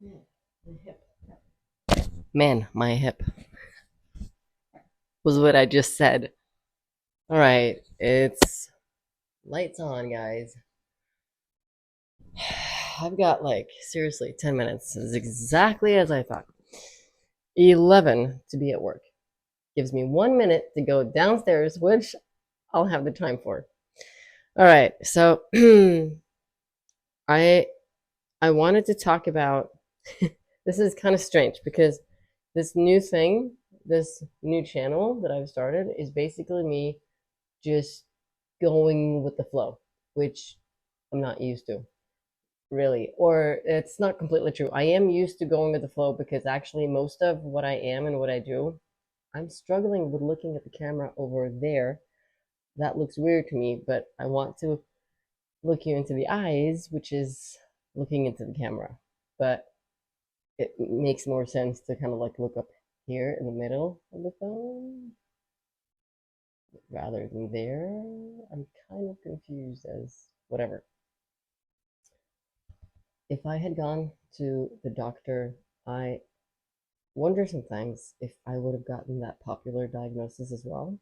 My hip. Man, my hip was what I just said. All right, it's lights on, guys. I've got like seriously 10 minutes. This is exactly as I thought. 11 to be at work. Gives me 1 minute to go downstairs, which I'll have the time for. All right, so I I wanted to talk about this is kind of strange because this new thing, this new channel that I've started is basically me just going with the flow, which I'm not used to, really. Or it's not completely true. I am used to going with the flow because actually most of what I am and what I do, I'm struggling with looking at the camera over there. That looks weird to me, but I want to look you into the eyes, which is looking into the camera. But it makes more sense to kind of like look up here in the middle of the phone rather than there. I'm kind of confused as whatever. If I had gone to the doctor, I wonder sometimes if I would have gotten that popular diagnosis as well.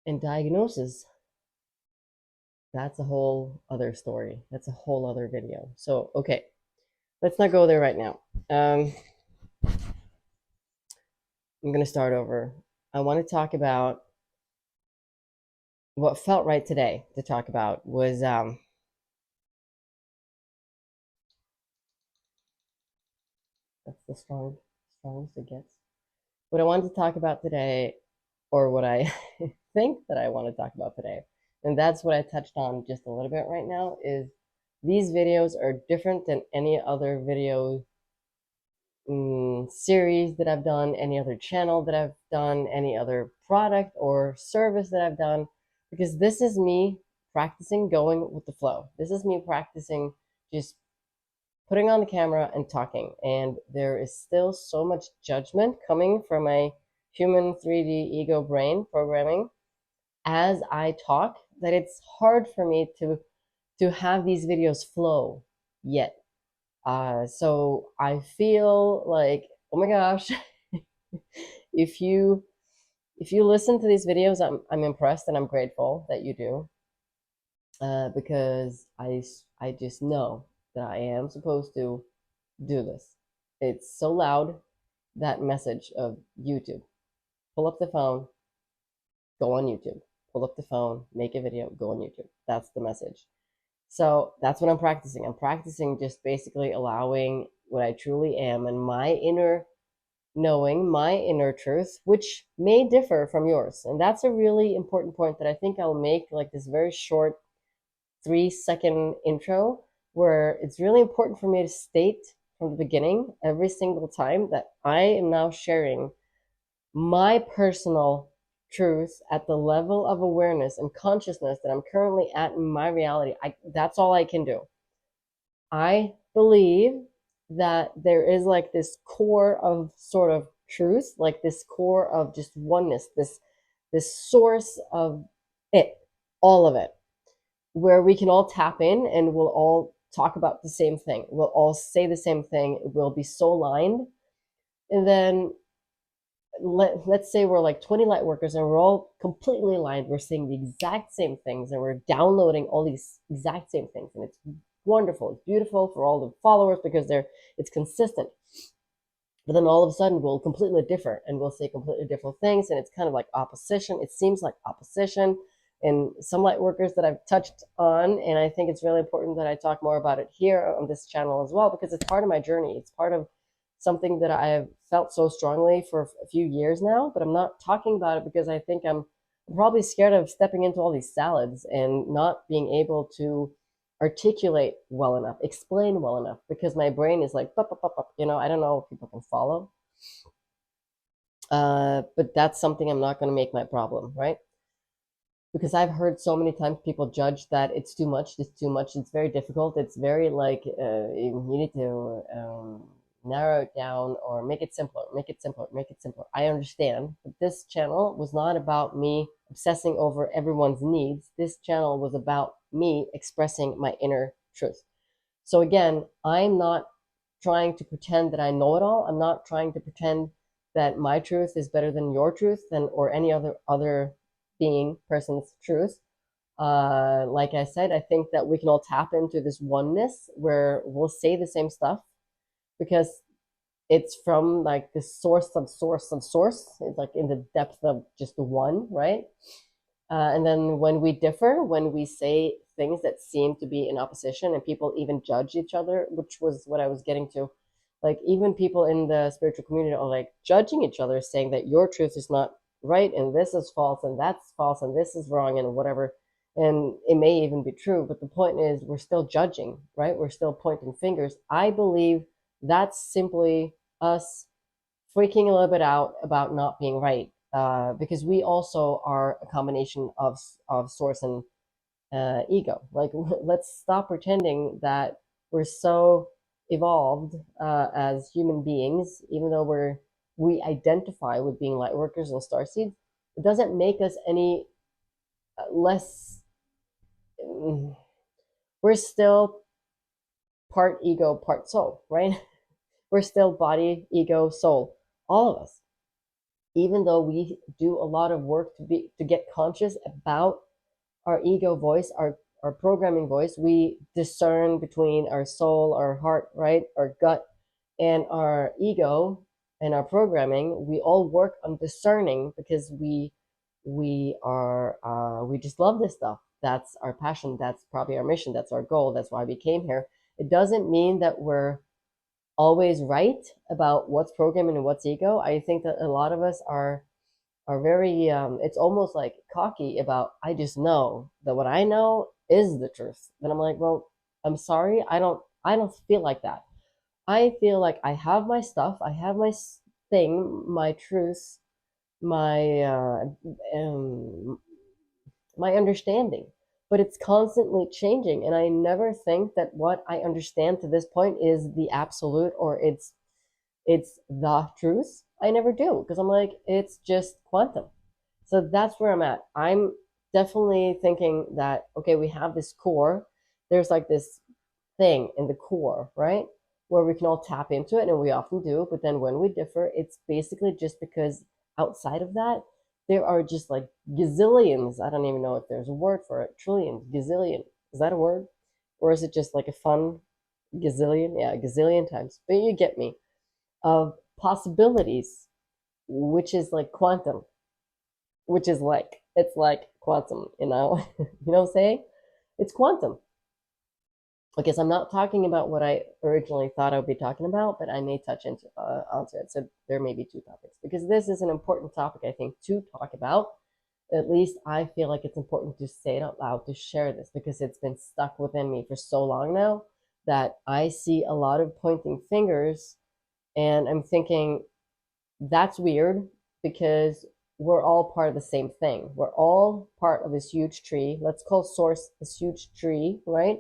And diagnosis, that's a whole other story. That's a whole other video. So, okay, let's not go there right now. I'm going to start over. I want to talk about what felt right today to talk about was that's the strongest it gets. What I wanted to talk about today, or what I think that I want to talk about today, and that's what I touched on just a little bit right now, is these videos are different than any other video series that I've done, any other channel that I've done, any other product or service that I've done, because this is me practicing going with the flow. This is me practicing just putting on the camera and talking. And there is still so much judgment coming from my human 3D ego brain programming as I talk that it's hard for me to have these videos flow yet. So I feel like, oh my gosh, if you listen to these videos, I'm impressed and I'm grateful that you do, because I just know that I am supposed to do this. It's so loud, that message of YouTube. Pull up the phone, go on YouTube. Pull up the phone, make a video, go on YouTube. That's the message. So that's what I'm practicing. I'm practicing just basically allowing what I truly am and my inner knowing, my inner truth, which may differ from yours. And that's a really important point that I think I'll make like this very short 3-second intro, where it's really important for me to state from the beginning every single time that I am now sharing my personal truth at the level of awareness and consciousness that I'm currently at in my reality. That's all I can do. I believe that there is like this core of sort of truth, like this core of just oneness, this source of it, all of it, where we can all tap in and we'll all talk about the same thing. We'll all say the same thing. We'll be so aligned. And then let's say we're like 20 light workers and we're all completely aligned. We're saying the exact same things and we're downloading all these exact same things. And it's wonderful. It's beautiful for all the followers because it's consistent. But then all of a sudden we'll completely differ and we'll say completely different things. And it's kind of like opposition. It seems like opposition in some light workers that I've touched on. And I think it's really important that I talk more about it here on this channel as well, because it's part of my journey. It's part of something that I have felt so strongly for a few years now, but I'm not talking about it because I think I'm probably scared of stepping into all these salads and not being able to articulate well enough, explain well enough, because my brain is like, bup, bup, bup, bup. I don't know if people can follow. But that's something I'm not going to make my problem, right? Because I've heard so many times people judge that it's too much, it's very difficult, it's very like, you need to narrow it down or make it simpler, make it simpler, make it simpler. I understand, but this channel was not about me obsessing over everyone's needs. This channel was about me expressing my inner truth. So again, I'm not trying to pretend that I know it all. I'm not trying to pretend that my truth is better than your truth, than or any other being person's truth. Like I said, I think that we can all tap into this oneness where we'll say the same stuff because it's from like the source of source of source. It's like in the depth of just the one, right? And then when we differ, when we say things that seem to be in opposition and people even judge each other, which was what I was getting to, like even people in the spiritual community are like judging each other, saying that your truth is not right and this is false and that's false and this is wrong and whatever. And it may even be true, but the point is we're still judging, right? We're still pointing fingers. I believe that's simply us freaking a little bit out about not being right, because we also are a combination of source and ego. Like, let's stop pretending that we're so evolved as human beings, even though we identify with being light workers and starseeds. It doesn't make us any less. We're still part ego, part soul, right? We're still body, ego, soul, all of us. Even though we do a lot of work to get conscious about our ego voice, our programming voice, we discern between our soul, our heart, right, our gut, and our ego and our programming. We all work on discerning because we just love this stuff. That's our passion. That's probably our mission. That's our goal. That's why we came here. It doesn't mean that we're always right about what's programming and what's ego. I think that a lot of us are very it's almost like cocky about, I just know that what I know is the truth. And I'm like, well, I'm sorry, I don't feel like that. I feel like I have my stuff, I have my thing, my truth, my um, my understanding, but it's constantly changing, and I never think that what I understand to this point is the absolute, or it's the truth. I never do, because I'm like, it's just quantum. So that's where I'm at. I'm definitely thinking that, okay, we have this core. There's like this thing in the core, right? Where we can all tap into it, and we often do. But then when we differ, it's basically just because outside of that, there are just like gazillions. I don't even know if there's a word for it. Trillion, gazillion. Is that a word? Or is it just like a fun gazillion? Yeah, gazillion times. But you get me. Of possibilities, which is like quantum, which is like, it's like quantum, you know? You know what I'm saying? It's quantum. Okay, so I'm not talking about what I originally thought I would be talking about, but I may touch into onto it. So there may be two topics, because this is an important topic, I think, to talk about. At least I feel like it's important to say it out loud, to share this, because it's been stuck within me for so long now that I see a lot of pointing fingers, and I'm thinking, that's weird, because we're all part of the same thing. We're all part of this huge tree. Let's call source this huge tree, right?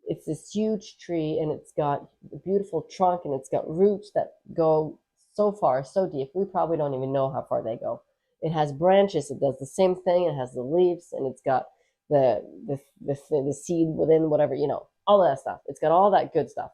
It's this huge tree, and it's got a beautiful trunk, and it's got roots that go so far, so deep. We probably don't even know how far they go. It has branches. It does the same thing. It has the leaves, and it's got the seed within, whatever, all of that stuff. It's got all that good stuff.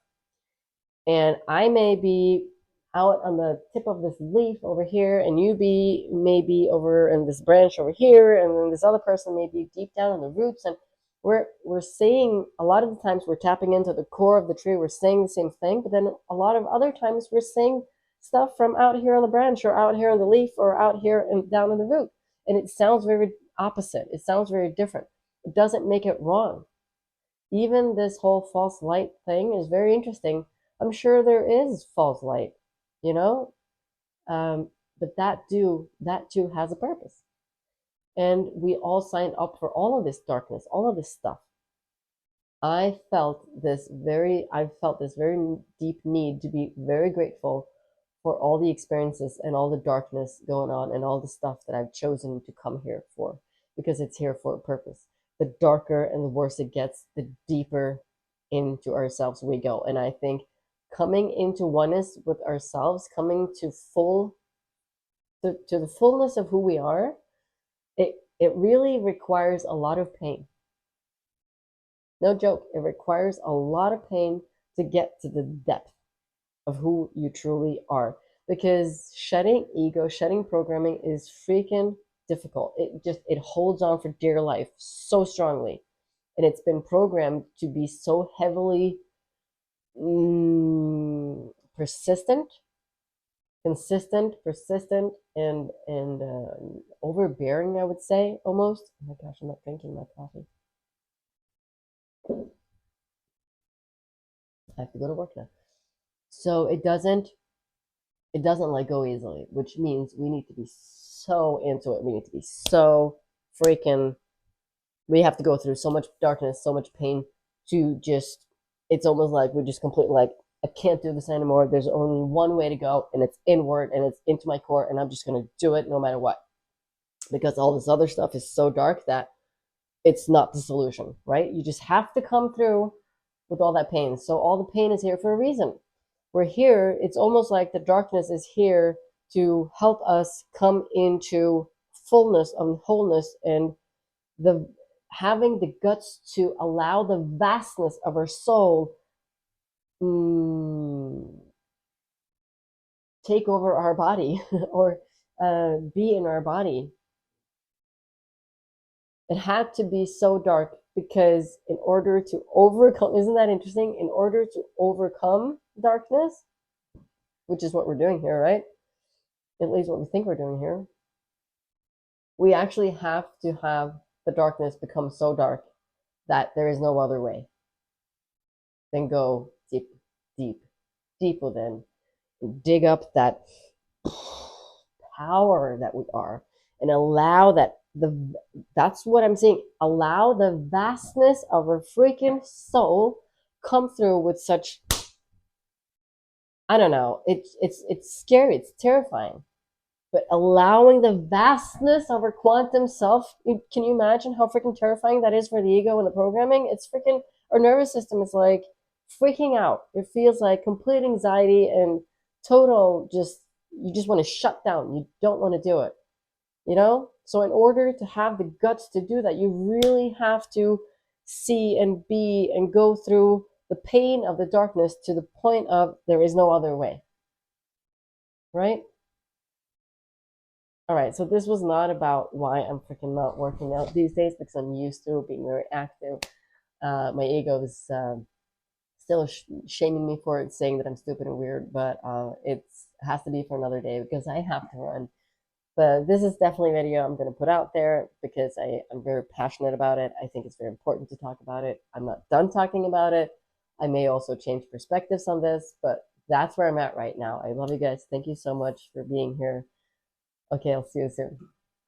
And I may be out on the tip of this leaf over here, and you be maybe over in this branch over here, and then this other person may be deep down in the roots. And we're saying, a lot of the times we're tapping into the core of the tree, we're saying the same thing, but then a lot of other times we're saying stuff from out here on the branch, or out here on the leaf, or out here and down in the root, and it sounds very opposite. It sounds very different. It doesn't make it wrong. Even this whole false light thing is very interesting. I'm sure there is false light, you know, um, but that too has a purpose. And we all signed up for all of this darkness, all of this stuff. I felt this very deep need to be very grateful for all the experiences and all the darkness going on, and all the stuff that I've chosen to come here for, because it's here for a purpose. The darker and the worse it gets, the deeper into ourselves we go. And I think coming into oneness with ourselves, coming to the fullness of who we are, it really requires a lot of pain. No joke, it requires a lot of pain to get to the depth. of who you truly are. Because shedding ego, shedding programming is freaking difficult. It holds on for dear life so strongly. And it's been programmed to be so heavily persistent, consistent, persistent, and overbearing, I would say, almost. Oh my gosh, I'm not drinking my coffee. I have to go to work now. So it doesn't let go easily, which means we need to be so into it. We need to be so freaking, we have to go through so much darkness, so much pain to just, it's almost like we're just completely like, I can't do this anymore. There's only one way to go, and it's inward and it's into my core, and I'm just going to do it no matter what. Because all this other stuff is so dark that it's not the solution, right? You just have to come through with all that pain. So all the pain is here for a reason. We're here, it's almost like the darkness is here to help us come into fullness and wholeness, and the having the guts to allow the vastness of our soul take over our body or be in our body. It had to be so dark because in order to overcome, isn't that interesting? In order to overcome darkness, which is what we're doing here, right? At least what we think we're doing here, we actually have to have the darkness become so dark that there is no other way than go deep, deep, deep within, and dig up that power that we are, and allow that's what I'm saying, allow the vastness of our freaking soul come through with such, I don't know, it's scary, it's terrifying, but allowing the vastness of our quantum self, can you imagine how freaking terrifying that is for the ego and the programming? It's freaking, our nervous system is like freaking out. It feels like complete anxiety and total just, you just want to shut down. You don't want to do it, you know? So in order to have the guts to do that, you really have to see and be and go through the pain of the darkness to the point of there is no other way, right? All right, so this was not about why I'm freaking not working out these days, because I'm used to being very active. My ego is still shaming me for it, saying that I'm stupid and weird, but it has to be for another day because I have to run. But this is definitely a video I'm going to put out there because I'm very passionate about it. I think it's very important to talk about it. I'm not done talking about it. I may also change perspectives on this, but that's where I'm at right now. I love you guys. Thank you so much for being here. Okay, I'll see you soon.